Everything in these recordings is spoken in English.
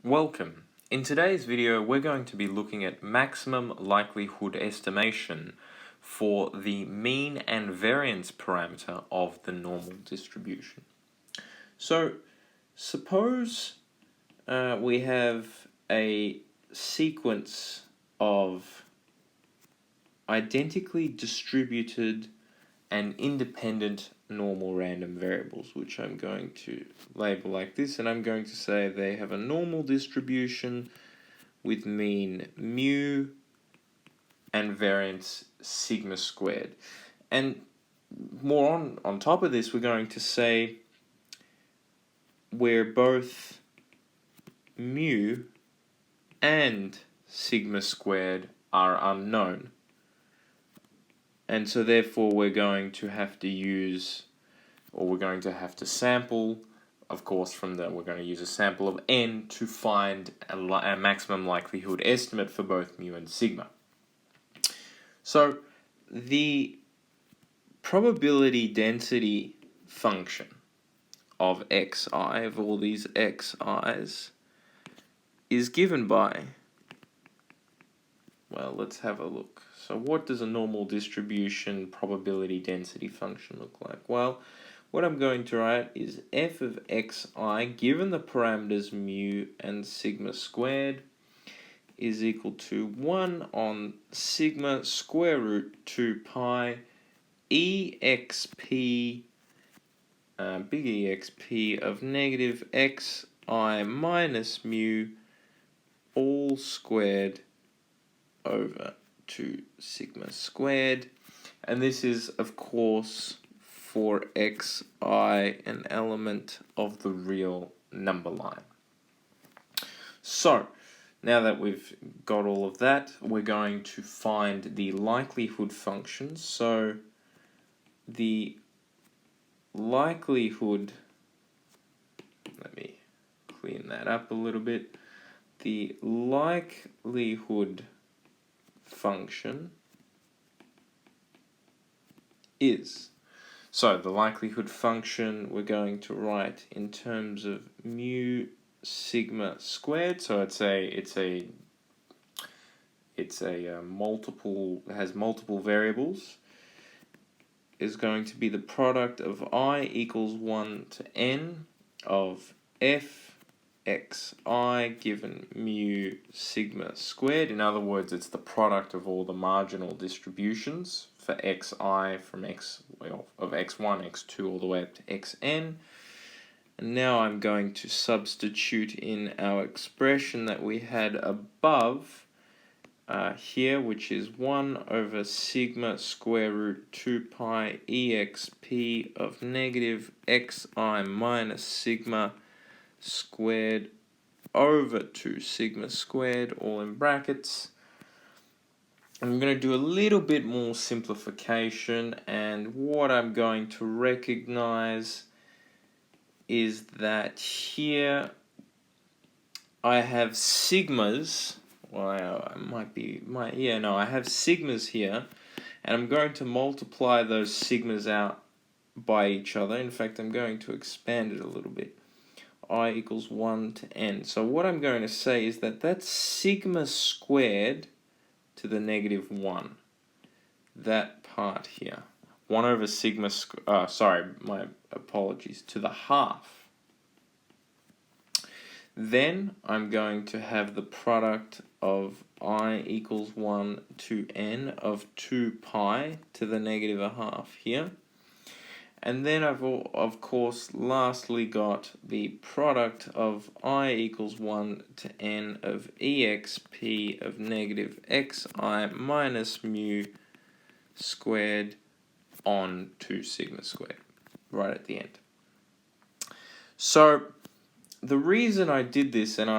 Welcome. In today's video, we're going to be looking at maximum likelihood estimation for the mean and variance parameter of the normal distribution. So, suppose we have a sequence of identically distributed and independent normal random variables, which I'm going to label like this, and I'm going to say they have a normal distribution with mean mu and variance sigma squared. And more on top of this, we're going to say where both mu and sigma squared are unknown. And so therefore we're going to have to use, or we're going to have to sample, of course, we're going to use a sample of n to find a maximum likelihood estimate for both mu and sigma. So the probability density function of xi, of all these xi's, is given by, well, let's have a look. So what does a normal distribution probability density function look like? Well, what I'm going to write is f of xi, given the parameters mu and sigma squared, is equal to 1 on sigma square root 2 pi exp, big exp of negative xi minus mu all squared over 2 sigma squared, and this is of course for xi an element of the real number line. So now that we've got all of that, we're going to find the likelihood function. So the likelihood, let me clean that up a little bit, the likelihood function is, so the likelihood function we're going to write in terms of mu sigma squared, so it's a multiple, it has multiple variables, is going to be the product of I equals 1 to n of f xi given mu sigma squared. In other words, it's the product of all the marginal distributions for xi from of x1, x2 all the way up to xn. And now I'm going to substitute in our expression that we had above here, which is 1 over sigma square root 2 pi exp of negative xi minus sigma squared over 2 sigma squared, all in brackets. I'm going to do a little bit more simplification, and what I'm going to recognize is that here I have sigmas. Well, I have sigmas here, and I'm going to multiply those sigmas out by each other. In fact, I'm going to expand it a little bit. I equals 1 to n. So what I'm going to say is that that's sigma squared to the negative 1. That part here. 1 over sigma, my apologies, to the half. Then I'm going to have the product of I equals 1 to n of 2 pi to the negative a half here. And then I've, of course, lastly got the product of I equals 1 to n of exp of negative xi minus mu squared on 2 sigma squared, right at the end. So the reason I did this, and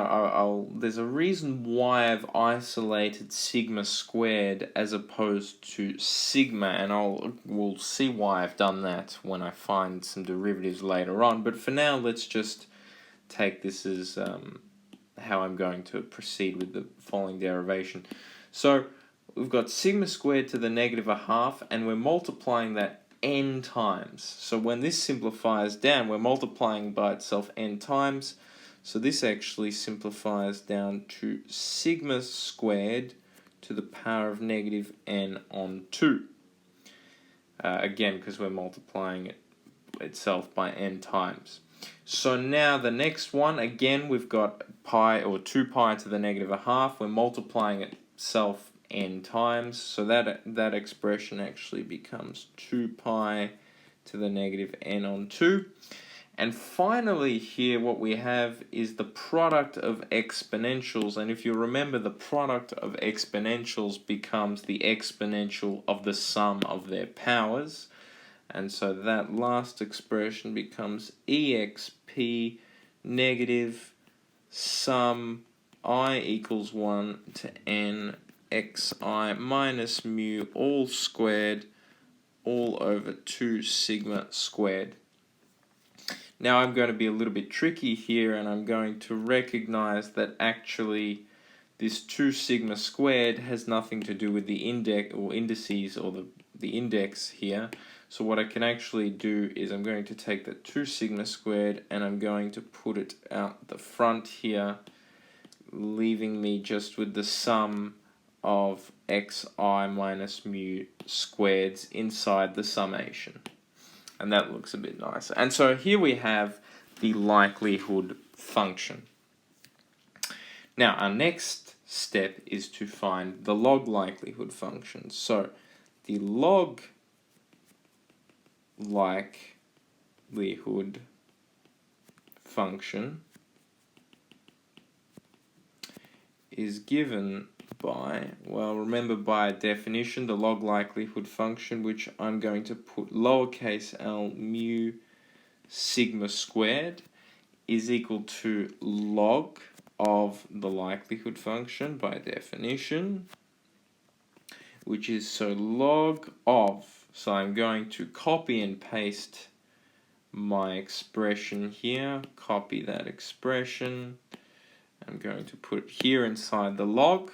there's a reason why I've isolated sigma squared as opposed to sigma, and we'll see why I've done that when I find some derivatives later on. But for now, let's just take this as how I'm going to proceed with the following derivation. So we've got sigma squared to the negative a half, and we're multiplying that n times. So when this simplifies down, we're multiplying by itself n times. So this actually simplifies down to sigma squared to the power of negative n on 2. Again, because we're multiplying it itself by n times. So now the next one, again, we've got pi, or 2 pi to the negative a half. We're multiplying itself n times, so that expression actually becomes 2 pi to the negative n on 2. And finally here what we have is the product of exponentials, and if you remember, the product of exponentials becomes the exponential of the sum of their powers, and so that last expression becomes exp negative sum I equals 1 to n xi minus mu all squared all over 2 sigma squared. Now I'm going to be a little bit tricky here, and I'm going to recognize that actually this 2 sigma squared has nothing to do with the index or indices or the index here. So what I can actually do is I'm going to take that 2 sigma squared and I'm going to put it out the front here, leaving me just with the sum of xi minus mu squareds inside the summation. And that looks a bit nicer. And so here we have the likelihood function. Now our next step is to find the log likelihood function. So the log likelihood function is given by, well, remember by definition, the log likelihood function, which I'm going to put lowercase l mu sigma squared, is equal to log of the likelihood function by definition, which is so log of, so I'm going to copy and paste my expression here, copy that expression, I'm going to put it here inside the log.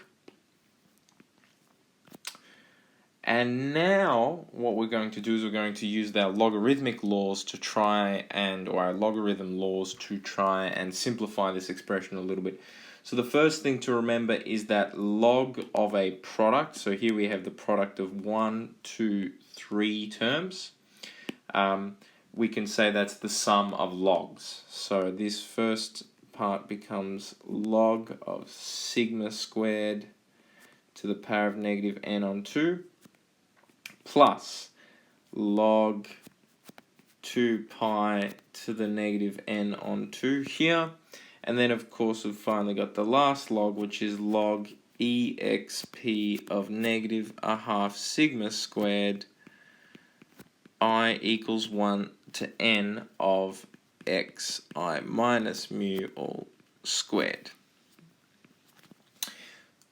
And now what we're going to do is we're going to use our logarithmic laws to try and, or our logarithm laws to try and simplify this expression a little bit. So the first thing to remember is that log of a product, so here we have the product of 1, 2, 3 terms. We can say that's the sum of logs. So this first part becomes log of sigma squared to the power of negative n on 2 plus log 2 pi to the negative n on 2 here. And then of course we've finally got the last log, which is log exp of negative a half sigma squared I equals 1 to n of xi minus mu all squared.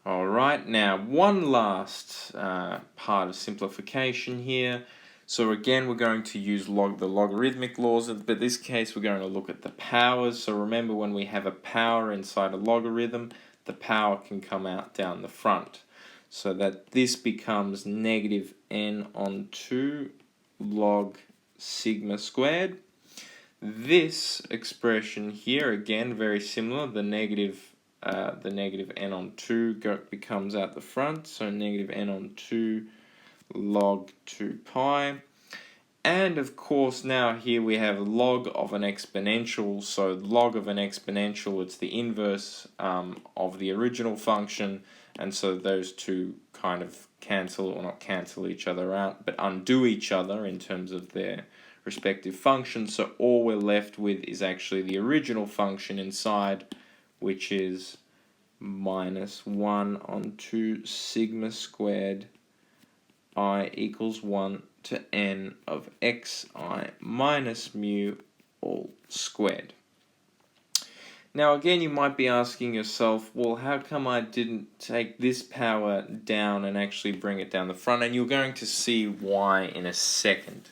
Alright, now one last part of simplification here. So again, we're going to use the logarithmic laws, but in this case we're going to look at the powers. So remember, when we have a power inside a logarithm, the power can come out down the front. So that this becomes negative n on 2 log sigma squared. This expression here, again, very similar, the negative n on 2 becomes out the front, so negative n on 2 log 2 pi. And of course now here we have log of an exponential, so log of an exponential, it's the inverse of the original function, and so those two kind of cancel, or not cancel each other out, but undo each other in terms of their respective functions. So all we're left with is actually the original function inside, which is minus 1 on 2 sigma squared I equals 1 to n of xi minus mu all squared. Now again, you might be asking yourself, well, how come I didn't take this power down and actually bring it down the front? And you're going to see why in a second.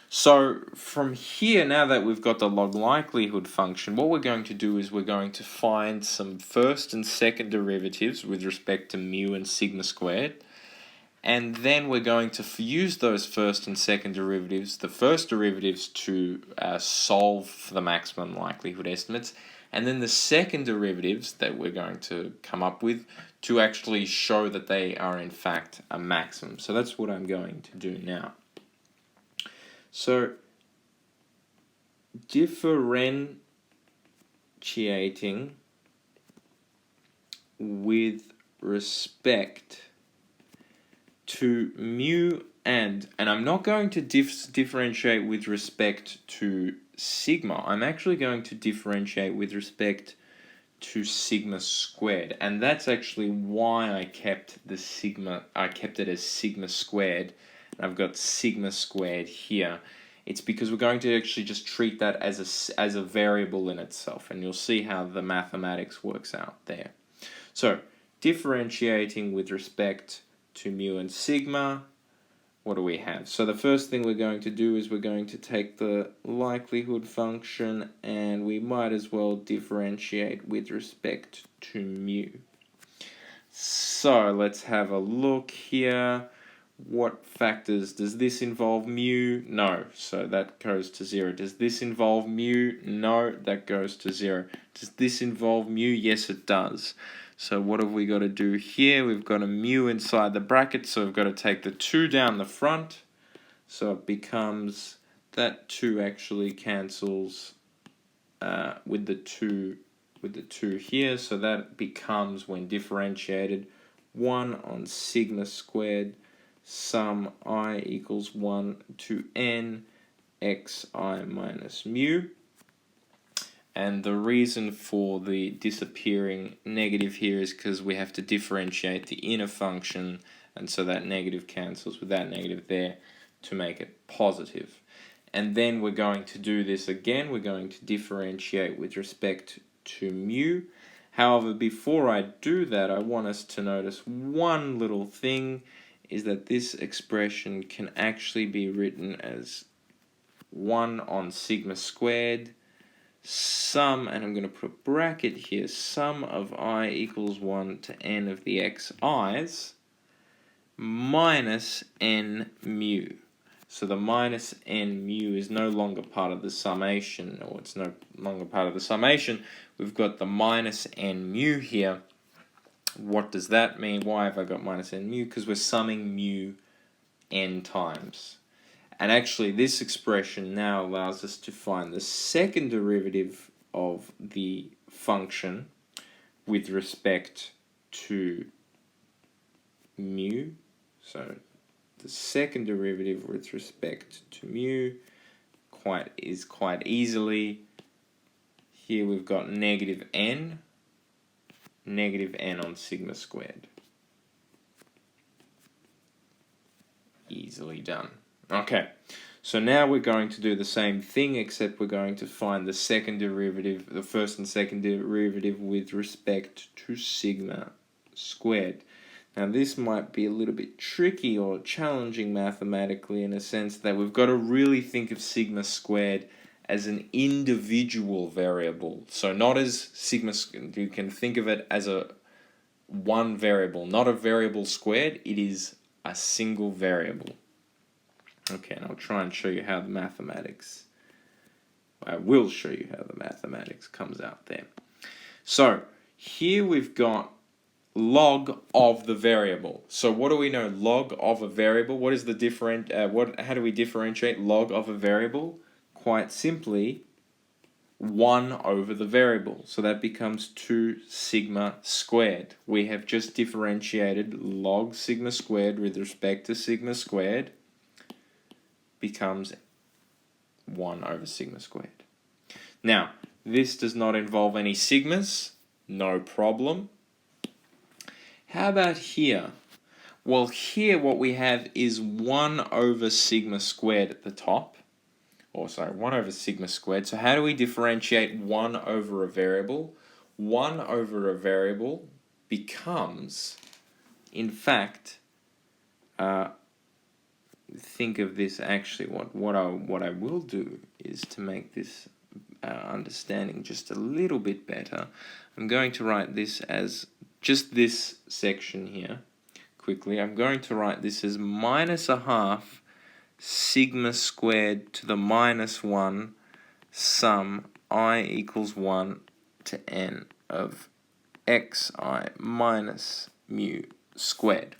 So from here, now that we've got the log likelihood function, what we're going to do is we're going to find some first and second derivatives with respect to mu and sigma squared. And then we're going to use those first and second derivatives, the first derivatives to solve for the maximum likelihood estimates. and then the second derivatives that we're going to come up with to actually show that they are in fact a maximum. So that's what I'm going to do now. So differentiating with respect to mu and I'm not going to differentiate with respect to sigma. I'm actually going to differentiate with respect to sigma squared, and that's actually why I kept the sigma. I kept it as sigma squared, and I've got sigma squared here. It's because we're going to actually just treat that as a variable in itself, and you'll see how the mathematics works out there. So differentiating with respect to mu and sigma, what do we have? So the first thing we're going to do is we're going to take the likelihood function and we might as well differentiate with respect to mu. So let's have a look here. What factors? Does this involve mu? No, so that goes to 0. Does this involve mu? No, that goes to 0. Does this involve mu? Yes, it does. So what have we got to do here? We've got a mu inside the bracket, so we've got to take the 2 down the front. So it becomes, that 2 actually cancels with the 2 here, so that becomes, when differentiated, 1 on sigma squared sum I equals 1 to n xi minus mu. And the reason for the disappearing negative here is because we have to differentiate the inner function, and so that negative cancels with that negative there to make it positive. And then we're going to do this again. We're going to differentiate with respect to mu. However, before I do that, I want us to notice one little thing, is that this expression can actually be written as 1 on sigma squared sum, and I'm going to put a bracket here, sum of I equals 1 to n of the xi's minus n mu. So the minus n mu is no longer part of the summation, or it's no longer part of the summation. We've got the minus n mu here. What does that mean? Why have I got minus n mu? Because we're summing mu n times. And actually, this expression now allows us to find the second derivative of the function with respect to mu. So the second derivative with respect to mu is quite easily. Here we've got negative n on sigma squared. Easily done. Okay, so now we're going to do the same thing, except we're going to find the second derivative, the first and second derivative with respect to sigma squared. Now this might be a little bit tricky or challenging mathematically, in a sense that we've got to really think of sigma squared as an individual variable. So not as sigma, you can think of it as a one variable, not a variable squared, it is a single variable. Okay, and I'll try and show you how the mathematics, I will show you how the mathematics comes out there. So here we've got log of the variable. So what do we know? Log of a variable. What is the how do we differentiate log of a variable? Quite simply, 1 over the variable. So that becomes 2 sigma squared. We have just differentiated log sigma squared with respect to sigma squared becomes 1 over sigma squared. Now, this does not involve any sigmas, no problem. How about here? Well, here what we have is 1 over sigma squared at the top. Or sorry, 1 over sigma squared. So how do we differentiate 1 over a variable? 1 over a variable becomes, in fact, think of this actually, what I will do is to make this understanding just a little bit better. I'm going to write this as just this section here quickly. I'm going to write this as minus a half sigma squared to the minus 1 sum I equals 1 to n of xi minus mu squared.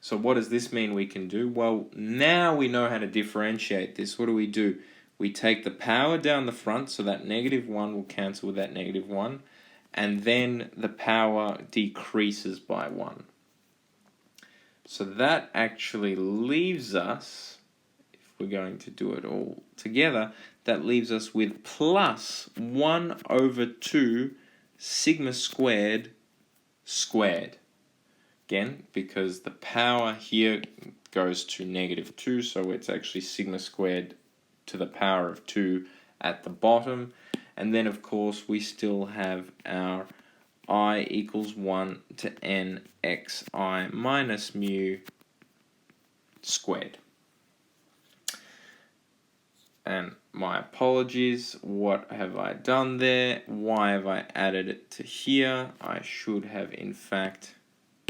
So what does this mean we can do? Well, now we know how to differentiate this. What do? We take the power down the front, so that -1 will cancel with that -1, and then the power decreases by 1. So that actually leaves us, if we're going to do it all together, that leaves us with plus 1 over 2 sigma squared squared. Again, because the power here goes to -2, so it's actually sigma squared to the power of 2 at the bottom. And then, of course, we still have our I equals 1 to n xi minus mu squared. And my apologies, what have I done there? Why have I added it to here? I should have, in fact,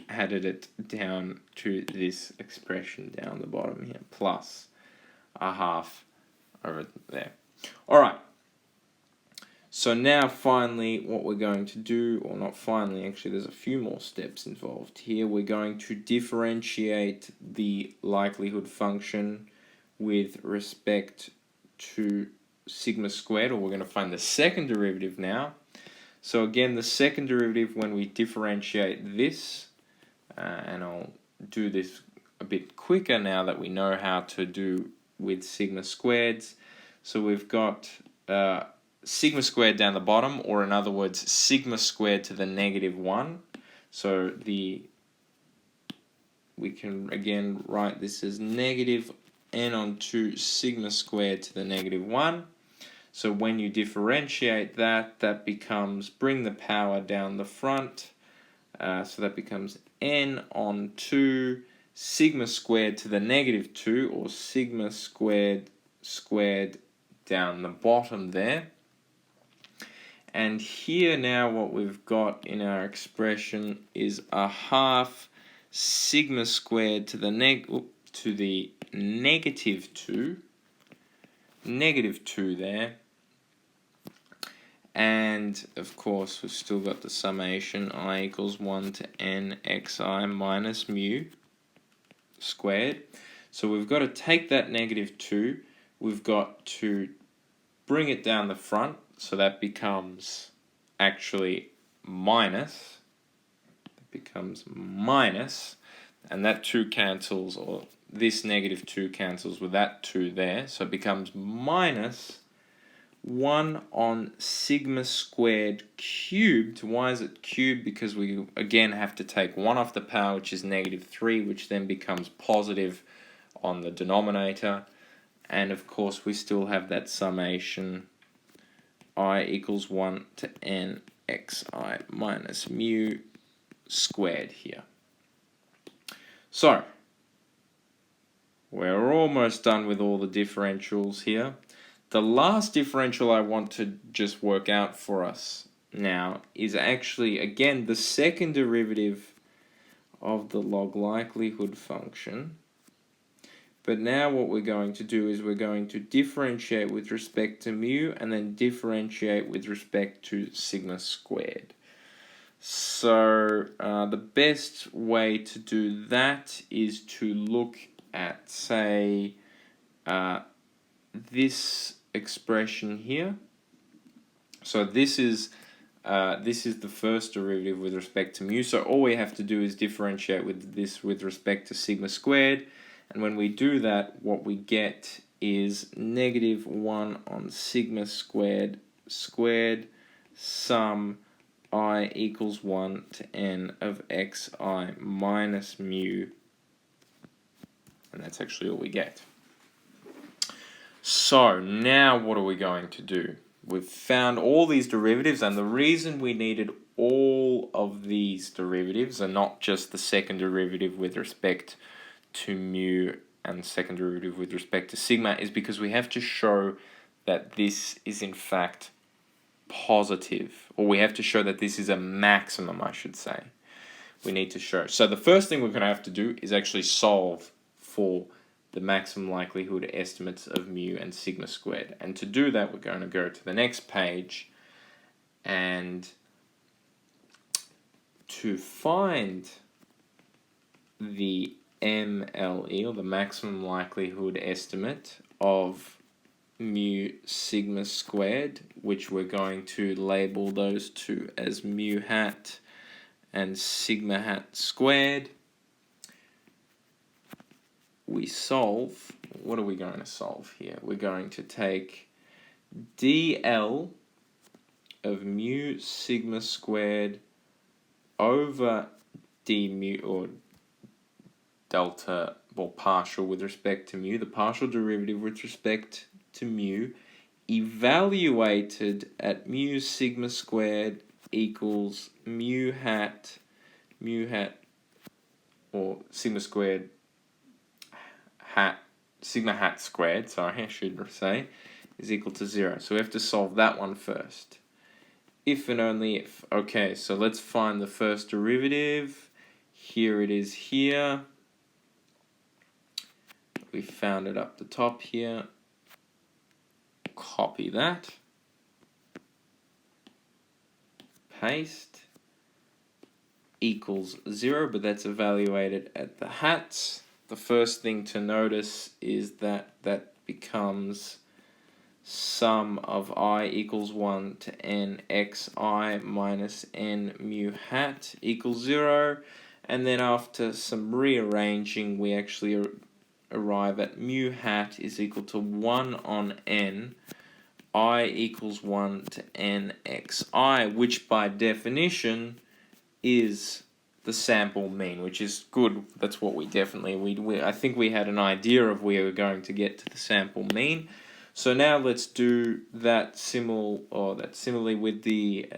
added it down to this expression down the bottom here, plus a half over there. All right. So now finally what we're going to do, or not finally, actually there's a few more steps involved here. We're going to differentiate the likelihood function with respect to sigma squared, or we're going to find the second derivative now. So again, the second derivative, when we differentiate this, and I'll do this a bit quicker now that we know how to do with sigma squareds. So we've got sigma squared down the bottom, or in other words, sigma squared to the -1. So we can again write this as negative n on 2 sigma squared to the -1. So when you differentiate that, that becomes, bring the power down the front, so that becomes n on 2 sigma squared to the -2, or sigma squared down the bottom there. And here now what we've got in our expression is a half sigma squared to the -2 there. And of course we've still got the summation I equals 1 to n xi minus mu squared. So we've got to take that -2, we've got to bring it down the front, so that becomes actually minus. It becomes minus, and that 2 cancels, or this -2 cancels with that 2 there, so it becomes minus 1 on sigma squared cubed. Why is it cubed? Because we again have to take 1 off the power, which is -3, which then becomes positive on the denominator. And of course we still have that summation I equals 1 to n xi minus mu squared here. So we're almost done with all the differentials here. The last differential I want to just work out for us now is actually, again, the second derivative of the log likelihood function. But now what we're going to do is we're going to differentiate with respect to mu, and then differentiate with respect to sigma squared. So the best way to do that is to look at, say, this expression here. So this is the first derivative with respect to mu. So all we have to do is differentiate with this with respect to sigma squared. And when we do that, what we get is -1 on sigma squared sum I equals 1 to n of xi minus mu. And that's actually all we get. So now what are we going to do? We've found all these derivatives, and the reason we needed all of these derivatives and not just the second derivative with respect to mu and second derivative with respect to sigma is because we have to show that this is in fact positive, or we have to show that this is a maximum, I should say. We need to show. So the first thing we're going to have to do is actually solve for the maximum likelihood estimates of mu and sigma squared. And to do that, we're going to go to the next page And to find the MLE, or the maximum likelihood estimate of mu sigma squared, which we're going to label those two as mu hat and sigma hat squared, we solve. What are we going to solve here? We're going to take dl of mu sigma squared over d mu, or delta, or partial with respect to mu, the partial derivative with respect to mu, evaluated at mu sigma squared equals mu hat, or sigma squared hat, sigma hat squared, sorry, I should say, is equal to 0. So we have to solve that one first. If and only if. Okay, so let's find the first derivative. Here it is here. We found it up the top here. Copy that. Paste. Equals 0, but that's evaluated at the hats. The first thing to notice is that that becomes sum of I equals 1 to n xi minus n mu hat equals 0. And then after some rearranging, we actually arrive at mu hat is equal to 1 on n, I equals 1 to n xi, which by definition is the sample mean, which is good. That's what we definitely, I think we had an idea of where we were going to get to the sample mean. So now let's do that similarly with the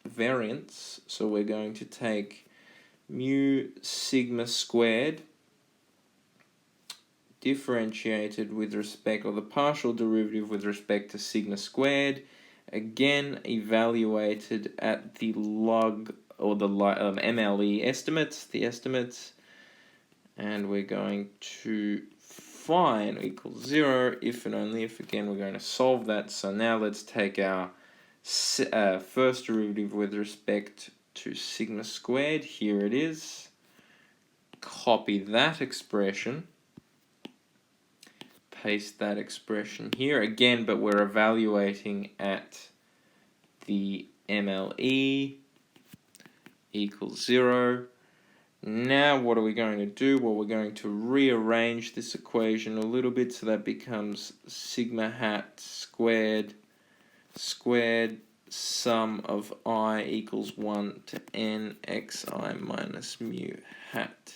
variance. So we're going to take mu sigma squared differentiated with respect, or the partial derivative with respect to sigma squared, again evaluated at the log, or the MLE estimates, and we're going to find equals 0 if and only if. Again, we're going to solve that. So now let's take our first derivative with respect to sigma squared. Here it is. Copy that expression. Paste that expression here again, but we're evaluating at the MLE equals 0. Now what are we going to do? Well, we're going to rearrange this equation a little bit, so that becomes sigma hat squared sum of I equals 1 to n xi minus mu hat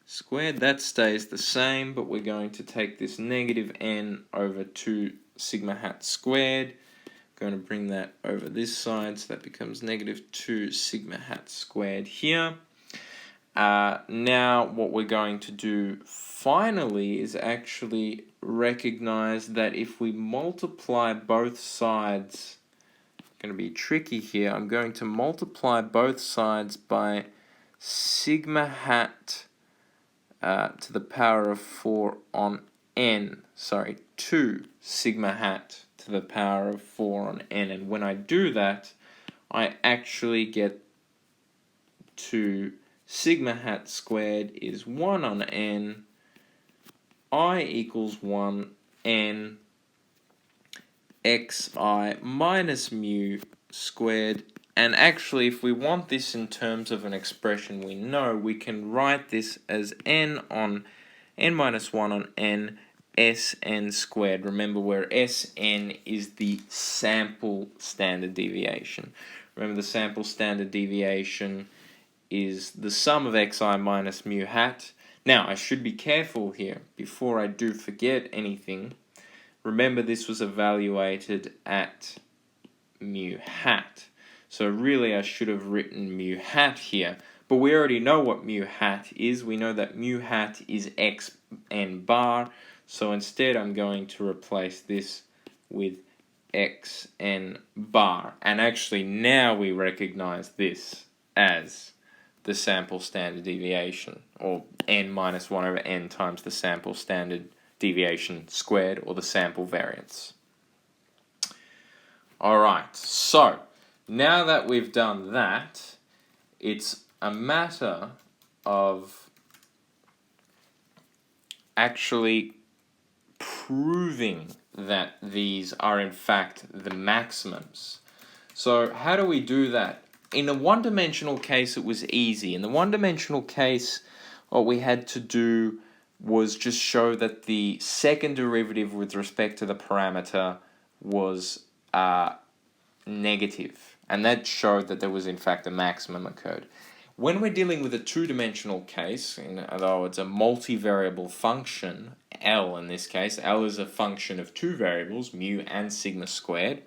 squared. That stays the same, but we're going to take this negative n over 2 sigma hat squared. Going to bring that over this side, so that becomes negative 2 sigma hat squared here. Now what we're going to do finally is actually recognize that if we multiply both sides, going to be tricky here, I'm going to multiply both sides by sigma hat to the power of 4 on n, 2 sigma hat to the power of 4 on n. And when I do that, I actually get to sigma hat squared is 1 on n, I equals 1 n xi minus mu squared. And actually, if we want this in terms of an expression we know, we can write this as n on n minus 1 on n Sn squared. Remember, where Sn is the sample standard deviation. Remember, the sample standard deviation is the sum of xi minus mu hat. Now, I should be careful here before I do forget anything. Remember, this was evaluated at mu hat. So really, I should have written mu hat here. But we already know what mu hat is. We know that mu hat is xn bar. So instead, I'm going to replace this with xn bar. And actually, now we recognize this as the sample standard deviation, or n minus 1 over n times the sample standard deviation squared, or the sample variance. Alright, so now that we've done that, it's a matter of actually proving that these are in fact the maximums. So how do we do that? In a one-dimensional case, it was easy. In the one-dimensional case, what we had to do was just show that the second derivative with respect to the parameter was negative, and that showed that there was in fact a maximum occurred. When we're dealing with a two-dimensional case, although it's a multivariable function, L in this case, L is a function of two variables, mu and sigma squared,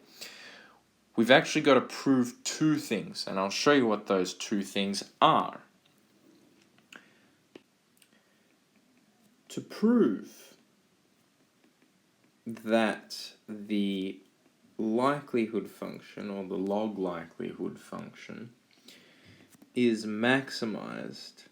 we've actually got to prove two things, and I'll show you what those two things are. To prove that the likelihood function, or the log likelihood function, is maximized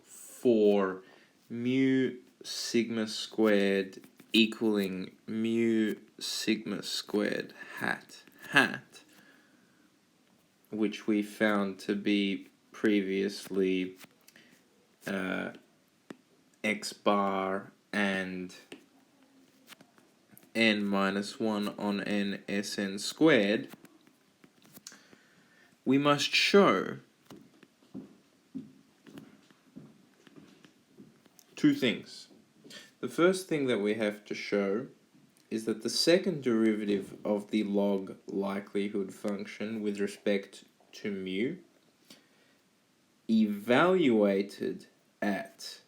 for mu sigma squared equaling mu sigma squared hat, which we found to be previously x bar and n minus 1 on n Sn squared, we must show two things. The first thing that we have to show is that the second derivative of the log likelihood function with respect to mu evaluated at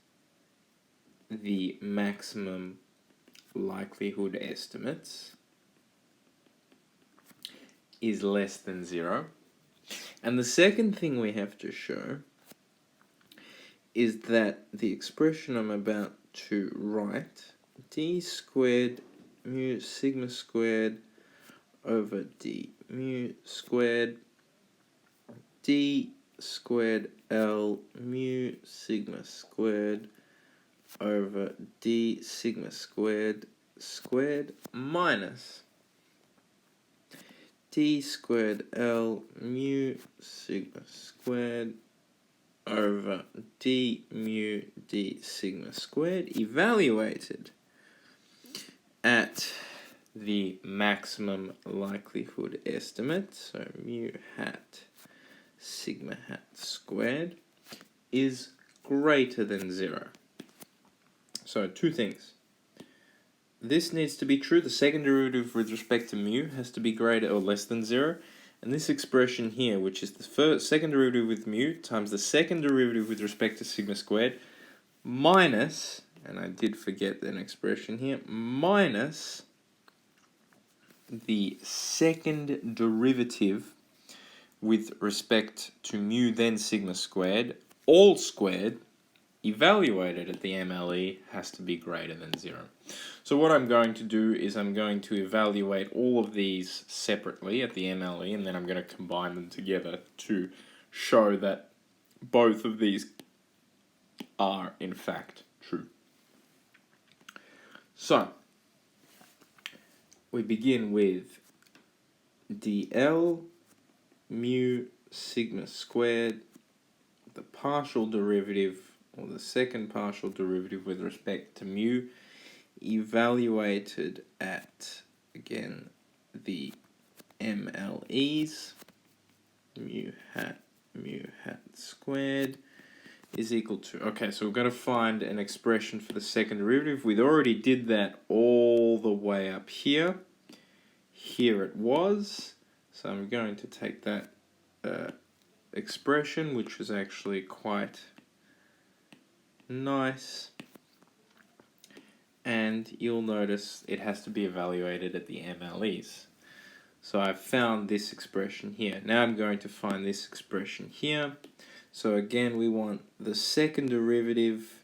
the maximum likelihood estimates is less than 0. And the second thing we have to show is that the expression I'm about to write, d squared mu sigma squared over d mu squared, d squared L mu sigma squared over d sigma squared minus d squared L mu sigma squared over d mu d sigma squared evaluated at the maximum likelihood estimate, so mu hat sigma hat squared, is greater than 0. So two things. This needs to be true. The second derivative with respect to mu has to be greater or less than 0. And this expression here, which is the second derivative with mu times the second derivative with respect to sigma squared, minus, and I did forget an expression here, minus the second derivative with respect to mu then sigma squared, all squared, evaluated at the MLE has to be greater than 0. So what I'm going to do is I'm going to evaluate all of these separately at the MLE, and then I'm going to combine them together to show that both of these are in fact true. So we begin with dl mu sigma squared, the partial derivative, or the second partial derivative with respect to mu, evaluated at, again, the MLEs, mu hat squared, is equal to, okay, so we've got to find an expression for the second derivative. We already did that all the way up here. Here it was. So I'm going to take that expression, which was actually quite nice, and you'll notice it has to be evaluated at the MLEs. So I've found this expression here. Now I'm going to find this expression here. So again, we want the second derivative.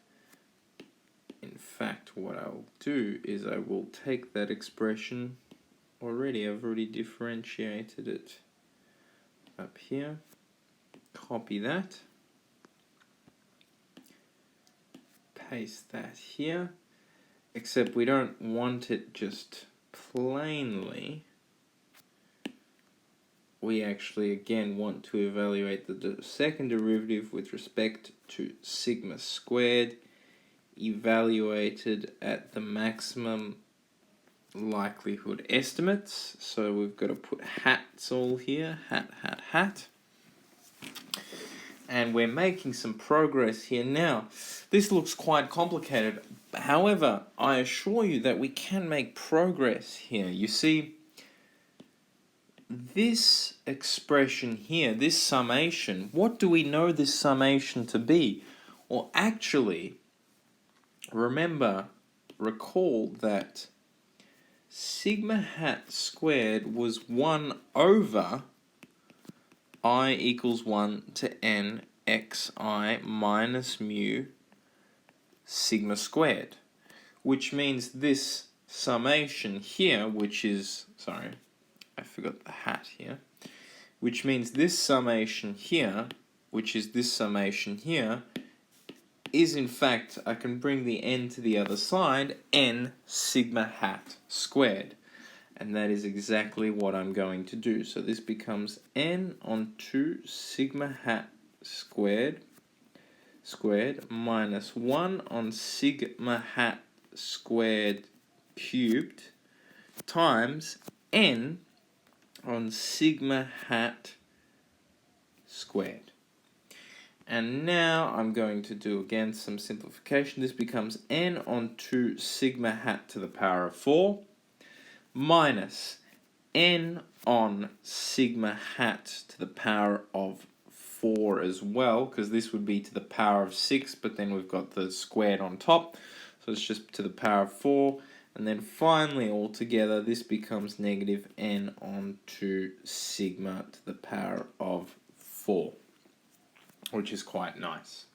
In fact, what I'll do is I will take that expression already. I've already differentiated it up here. Copy that. Paste that here. Except we don't want it just plainly, we actually again want to evaluate the second derivative with respect to sigma squared evaluated at the maximum likelihood estimates. So we've got to put hats all here, hat. And we're making some progress here now. This looks quite complicated. However, I assure you that we can make progress here. You see, this expression here, this summation, what do we know this summation to be? Well, actually, recall that sigma hat squared was 1 over I equals 1 to n xi minus mu sigma squared, which means this summation here, which is, sorry, I forgot the hat here, which means this summation here, which is this summation here, is in fact, I can bring the n to the other side, n sigma hat squared. And that is exactly what I'm going to do. So this becomes n on 2 sigma hat squared minus 1 on sigma hat squared cubed times n on sigma hat squared. And now I'm going to do again some simplification. This becomes n on 2 sigma hat to the power of 4 minus n on sigma hat to the power of 4 as well, because this would be to the power of 6, but then we've got the squared on top, so it's just to the power of 4. And then finally, altogether, this becomes negative n on 2 sigma to the power of 4, which is quite nice.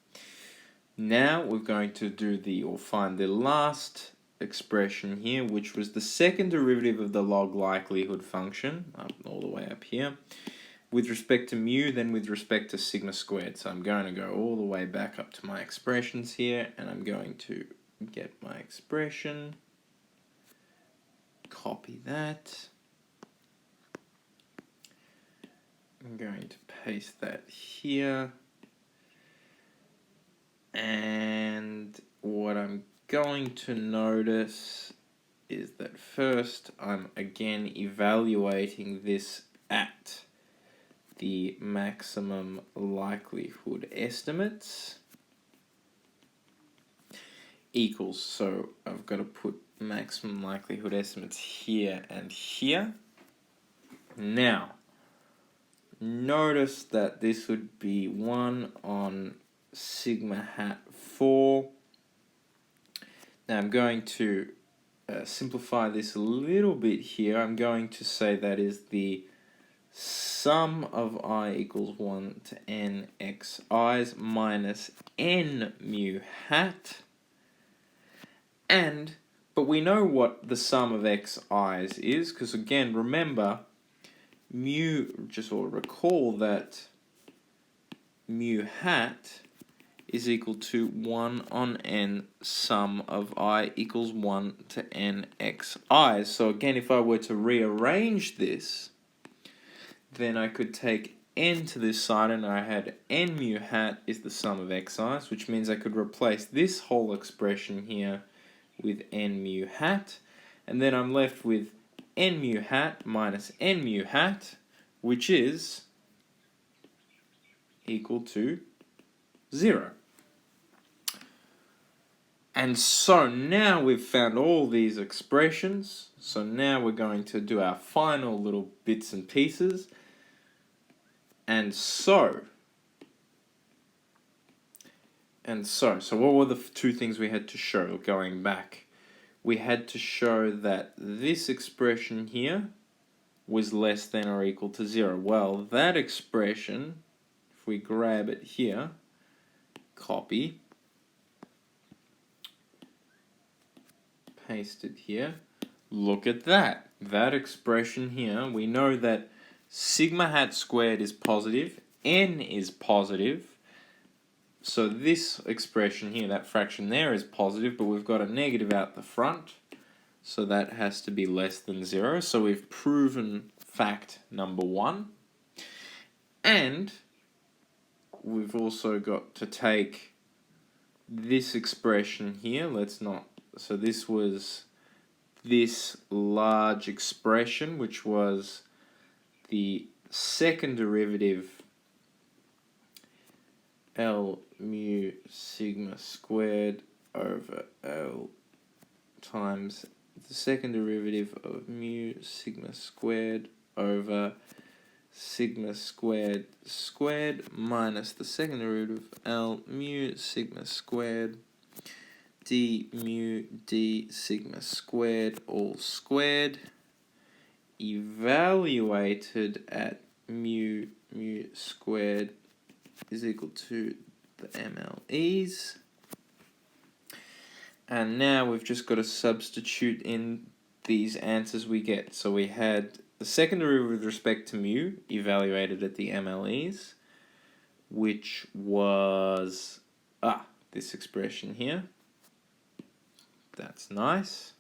Now we're going to find the last expression here, which was the second derivative of the log likelihood function, all the way up here, with respect to mu, then with respect to sigma squared. So I'm going to go all the way back up to my expressions here, and I'm going to get my expression, copy that, I'm going to paste that here, and what I'm going to notice is that first I'm again evaluating this at the maximum likelihood estimates equals, so I've got to put maximum likelihood estimates here and here. Now notice that this would be 1 on sigma hat 4. Now I'm going to simplify this a little bit here. I'm going to say that is the sum of I equals 1 to n xi's minus n mu hat. But we know what the sum of xi's is, because again, remember, recall that mu hat is equal to 1 on n sum of I equals 1 to n xi. So again, if I were to rearrange this, then I could take n to this side, and I had n mu hat is the sum of xi's, which means I could replace this whole expression here with n mu hat, and then I'm left with n mu hat minus n mu hat, which is equal to 0. And so now we've found all these expressions, so now we're going to do our final little bits and pieces. And so what were the two things we had to show going back? We had to show that this expression here was less than or equal to 0. Well, that expression, if we grab it here, copy, paste it here, look at that. That expression here, we know that sigma hat squared is positive, n is positive, so this expression here, that fraction there, is positive, but we've got a negative out the front, So that has to be less than 0. So we've proven fact number 1. And we've also got to take this expression here. So this was this large expression, which was the second derivative L mu sigma squared over L times the second derivative of mu sigma squared over sigma squared minus the second derivative of L mu sigma squared d mu d sigma squared all squared evaluated at mu squared is equal to the MLEs. And now we've just got to substitute in these answers we get. So we had the second derivative with respect to mu evaluated at the MLEs, which was this expression here. That's nice.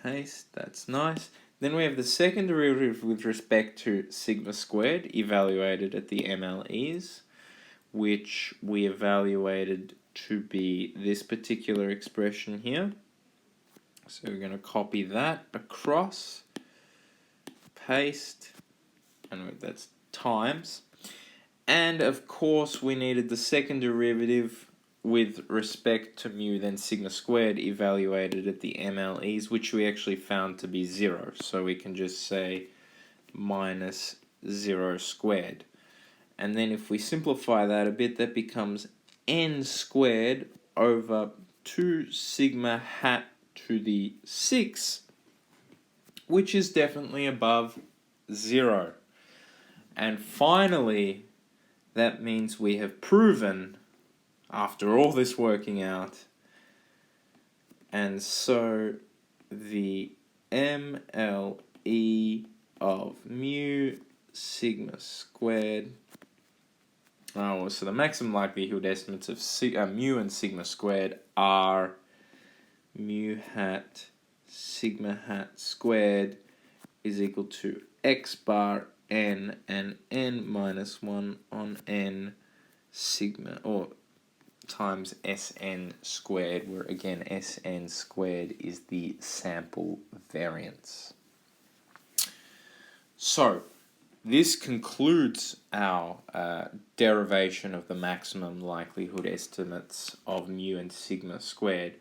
Paste, that's nice. Then we have the second derivative with respect to sigma squared evaluated at the MLEs, which we evaluated to be this particular expression here. So we're going to copy that across, paste, and that's times. And of course we needed the second derivative with respect to mu, then sigma squared evaluated at the MLEs, which we actually found to be 0. So we can just say minus 0 squared. And then if we simplify that a bit, that becomes n squared over 2 sigma hat to the 6, which is definitely above 0. And finally, that means we have proven, after all this working out, and so the MLE of mu sigma squared, so the maximum likelihood estimates of mu and sigma squared are mu hat sigma hat squared is equal to x bar n and n minus 1 on n sigma, or times Sn squared, where again Sn squared is the sample variance. So this concludes our derivation of the maximum likelihood estimates of mu and sigma squared.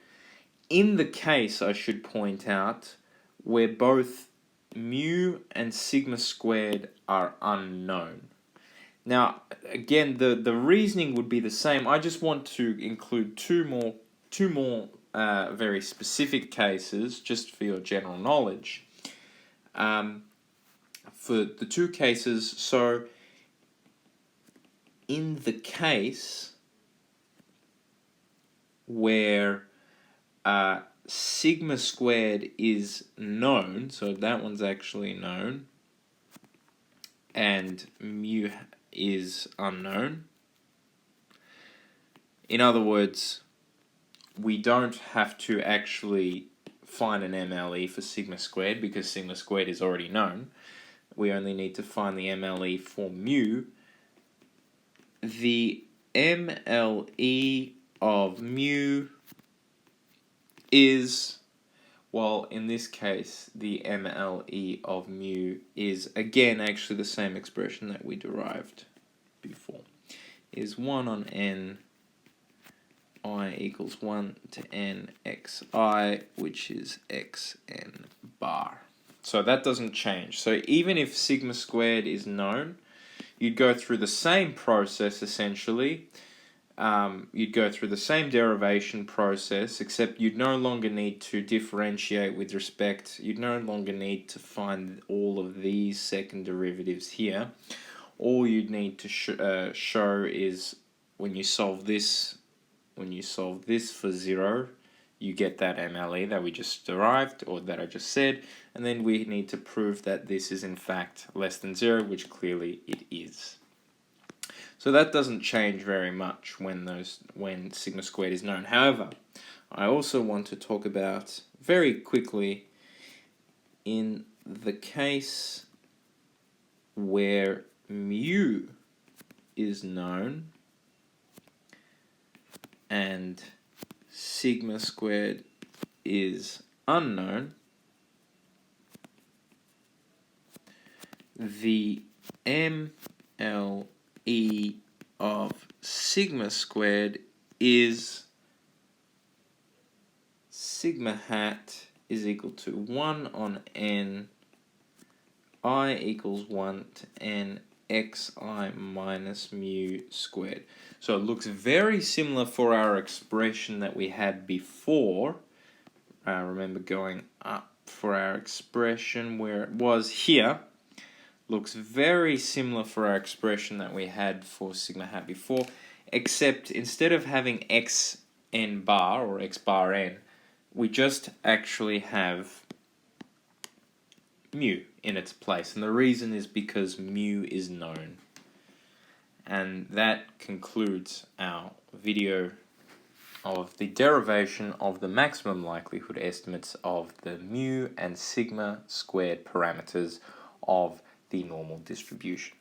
In the case, I should point out, where both mu and sigma squared are unknown. Now, again, the reasoning would be the same. I just want to include two more very specific cases, just for your general knowledge. For the two cases, so in the case where sigma squared is known, so that one's actually known, and mu is unknown. In other words, we don't have to actually find an MLE for sigma squared because sigma squared is already known. We only need to find the MLE for mu. The MLE of mu is, well, in this case, the MLE of mu is, again, actually the same expression that we derived before, is 1 on n I equals 1 to n xi, which is xn bar. So that doesn't change. So even if sigma squared is known, you'd go through the same process essentially. You'd go through the same derivation process, except you'd no longer need to differentiate with respect. You'd no longer need to find all of these second derivatives here. All you'd need to show is when you solve this for 0, you get that MLE that we just derived, or that I just said, and then we need to prove that this is in fact less than 0, which clearly it is. So that doesn't change very much when sigma squared is known. However, I also want to talk about very quickly in the case where mu is known and sigma squared is unknown, the MLE of sigma squared is sigma hat is equal to 1 on n I equals 1 to n xi minus mu squared. So it looks very similar for our expression that we had before. Remember going up for our expression where it was here. Looks very similar for our expression that we had for sigma hat before, except instead of having x n bar or x bar n, we just actually have mu in its place. And the reason is because mu is known. And that concludes our video of the derivation of the maximum likelihood estimates of the mu and sigma squared parameters of the normal distribution.